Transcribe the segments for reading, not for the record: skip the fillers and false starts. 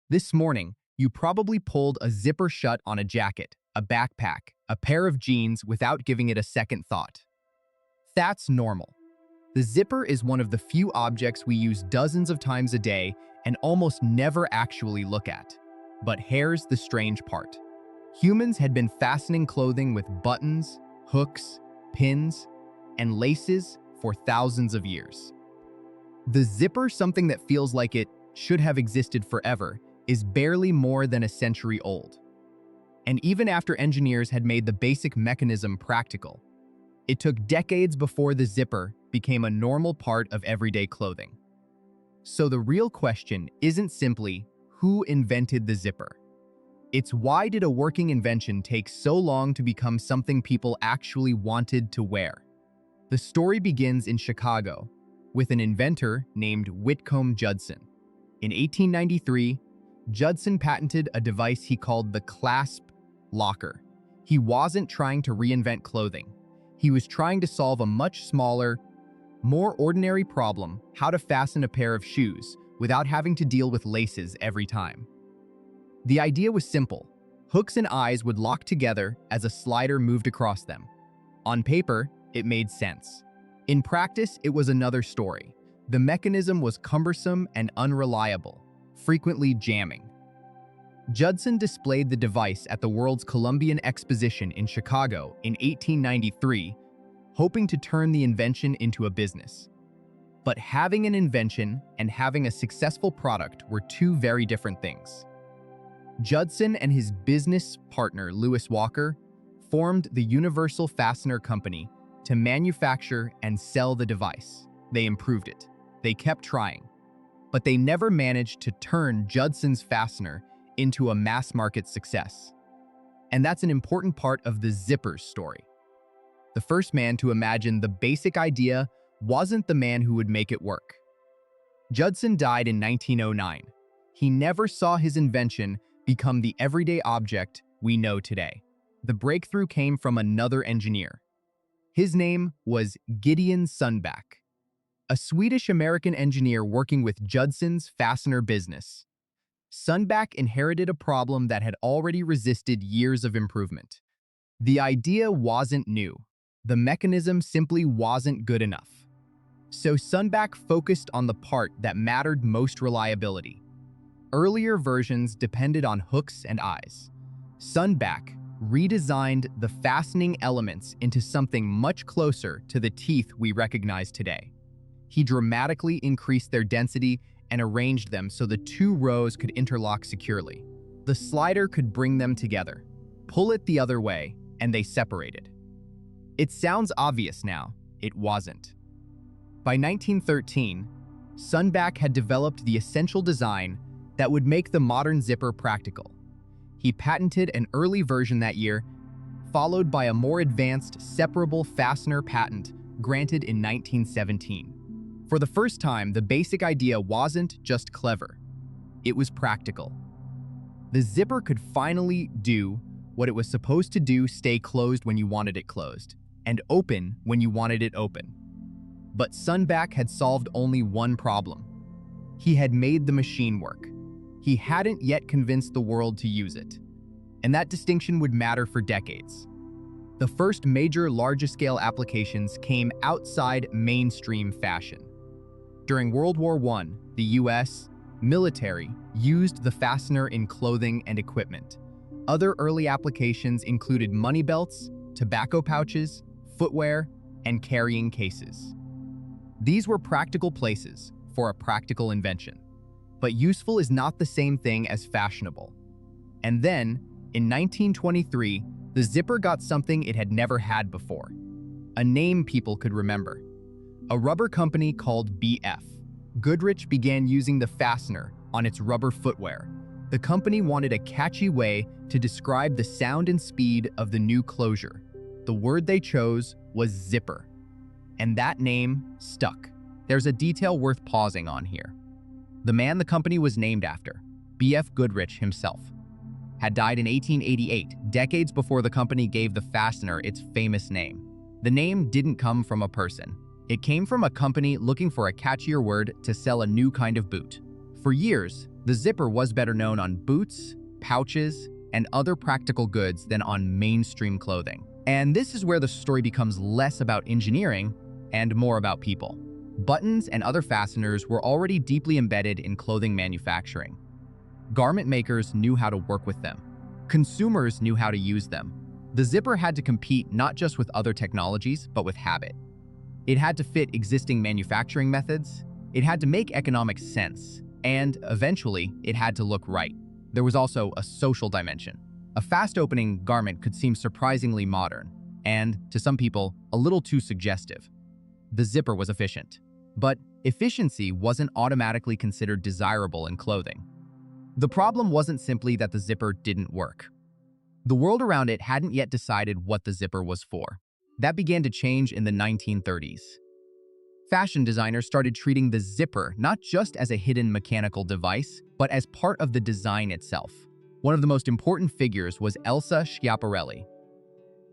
This morning, you probably pulled a zipper shut on a jacket, a backpack, a pair of jeans without giving it a second thought. That's normal. The zipper is one of the few objects we use dozens of times a day and almost never actually look at. But here's the strange part. Humans had been fastening clothing with buttons, hooks, pins, and laces for thousands of years. The zipper, something that feels like it should have existed forever, is barely more than a century old. And even after engineers had made the basic mechanism practical, it took decades before the zipper became a normal part of everyday clothing. So the real question isn't simply who invented the zipper. It's why did a working invention take so long to become something people actually wanted to wear? The story begins in Chicago with an inventor named Whitcomb Judson. In 1893, Judson patented a device he called the Clasp Locker. He wasn't trying to reinvent clothing. He was trying to solve a much smaller, more ordinary problem: how to fasten a pair of shoes without having to deal with laces every time. The idea was simple. Hooks and eyes would lock together as a slider moved across them. On paper, it made sense. In practice, it was another story. The mechanism was cumbersome and unreliable, frequently jamming. Judson displayed the device at the World's Columbian Exposition in Chicago in 1893, hoping to turn the invention into a business. But having an invention and having a successful product were two very different things. Judson and his business partner, Lewis Walker, formed the Universal Fastener Company to manufacture and sell the device. They improved it. They kept trying. But they never managed to turn Judson's fastener into a mass-market success. And that's an important part of the zipper's story. The first man to imagine the basic idea wasn't the man who would make it work. Judson died in 1909. He never saw his invention become the everyday object we know today. The breakthrough came from another engineer. His name was Gideon Sundback, a Swedish-American engineer working with Judson's fastener business. Sundback inherited a problem that had already resisted years of improvement. The idea wasn't new. The mechanism simply wasn't good enough. So Sundback focused on the part that mattered most: reliability. Earlier versions depended on hooks and eyes. Sundback redesigned the fastening elements into something much closer to the teeth we recognize today. He dramatically increased their density and arranged them so the two rows could interlock securely. The slider could bring them together. Pull it the other way, and they separated. It sounds obvious now. It wasn't. By 1913, Sundback had developed the essential design that would make the modern zipper practical. He patented an early version that year, followed by a more advanced separable fastener patent granted in 1917. For the first time, the basic idea wasn't just clever. It was practical. The zipper could finally do what it was supposed to do: stay closed when you wanted it closed, and open when you wanted it open. But Sundback had solved only one problem. He had made the machine work. He hadn't yet convinced the world to use it. And that distinction would matter for decades. The first major large-scale applications came outside mainstream fashion. During World War I, the US military used the fastener in clothing and equipment. Other early applications included money belts, tobacco pouches, footwear, and carrying cases. These were practical places for a practical invention. But useful is not the same thing as fashionable. And then, in 1923, the zipper got something it had never had before. A name people could remember. A rubber company called BF. Goodrich began using the fastener on its rubber footwear. The company wanted a catchy way to describe the sound and speed of the new closure. The word they chose was zipper. And that name stuck. There's a detail worth pausing on here. The man the company was named after, B.F. Goodrich himself, had died in 1888, decades before the company gave the fastener its famous name. The name didn't come from a person. It came from a company looking for a catchier word to sell a new kind of boot. For years, The zipper was better known on boots, pouches, and other practical goods than on mainstream clothing. And this is where the story becomes less about engineering and more about people. Buttons and other fasteners were already deeply embedded in clothing manufacturing. Garment makers knew how to work with them. Consumers knew how to use them. The zipper had to compete not just with other technologies, but with habit. It had to fit existing manufacturing methods, it had to make economic sense, and eventually, it had to look right. There was also a social dimension. A fast-opening garment could seem surprisingly modern, and, to some people, a little too suggestive. The zipper was efficient. But efficiency wasn't automatically considered desirable in clothing. The problem wasn't simply that the zipper didn't work. The world around it hadn't yet decided what the zipper was for. That began to change in the 1930s. Fashion designers started treating the zipper not just as a hidden mechanical device, but as part of the design itself. One of the most important figures was Elsa Schiaparelli.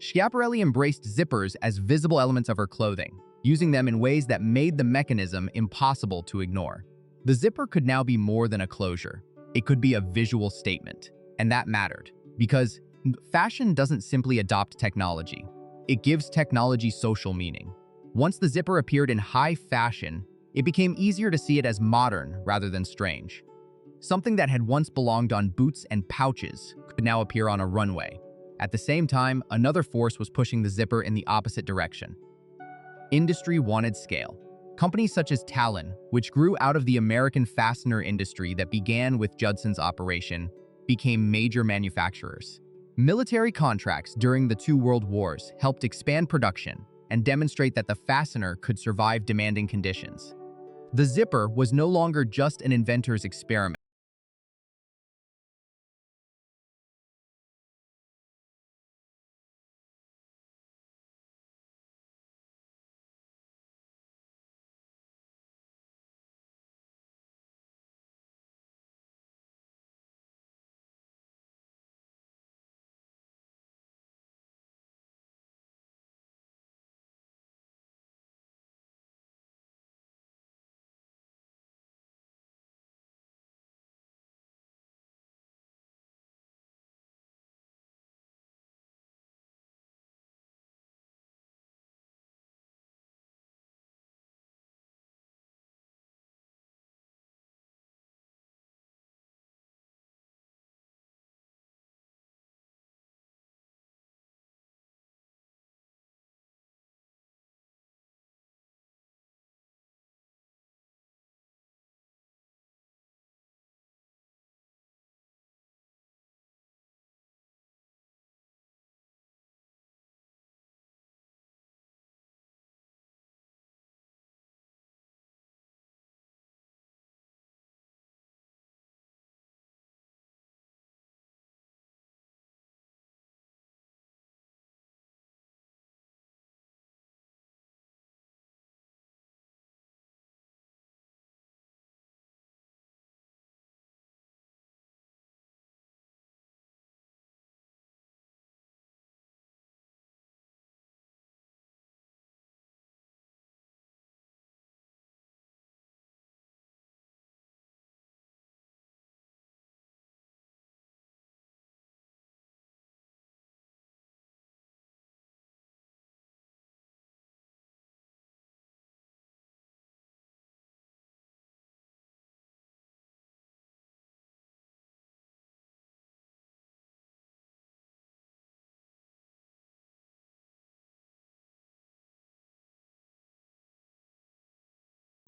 Schiaparelli embraced zippers as visible elements of her clothing, using them in ways that made the mechanism impossible to ignore. The zipper could now be more than a closure. It could be a visual statement, and that mattered, because fashion doesn't simply adopt technology. It gives technology social meaning. Once the zipper appeared in high fashion, it became easier to see it as modern rather than strange. Something that had once belonged on boots and pouches could now appear on a runway. At the same time, another force was pushing the zipper in the opposite direction. Industry wanted scale. Companies such as Talon, which grew out of the American fastener industry that began with Judson's operation, became major manufacturers. Military contracts during the two world wars helped expand production and demonstrate that the fastener could survive demanding conditions. The zipper was no longer just an inventor's experiment.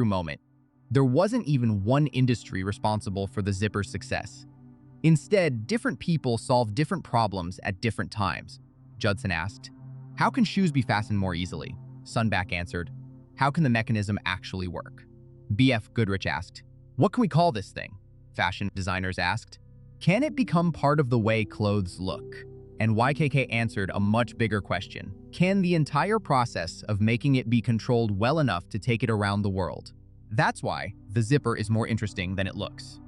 Moment. There wasn't even one industry responsible for the zipper's success. Instead, different people solved different problems at different times. Judson asked, "How can shoes be fastened more easily?" Sundback answered, "How can the mechanism actually work?" B.F. Goodrich asked, "What can we call this thing?" Fashion designers asked, "Can it become part of the way clothes look?" And YKK answered a much bigger question. Can the entire process of making it be controlled well enough to take it around the world? That's why the zipper is more interesting than it looks.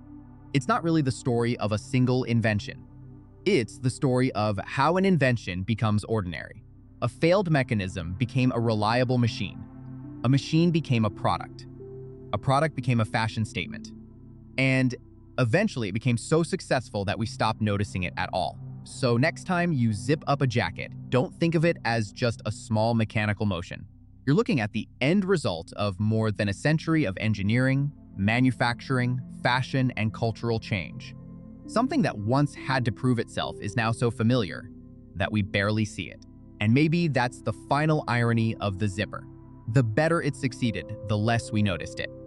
It's not really the story of a single invention. It's the story of how an invention becomes ordinary. A failed mechanism became a reliable machine. A machine became a product. A product became a fashion statement. And Eventually, it became so successful that we stopped noticing it at all. So next time you zip up a jacket, don't think of it as just a small mechanical motion. You're looking at the end result of more than a century of engineering, manufacturing, fashion, and cultural change. Something that once had to prove itself is now so familiar that we barely see it. And maybe that's the final irony of the zipper. The better it succeeded, the less we noticed it.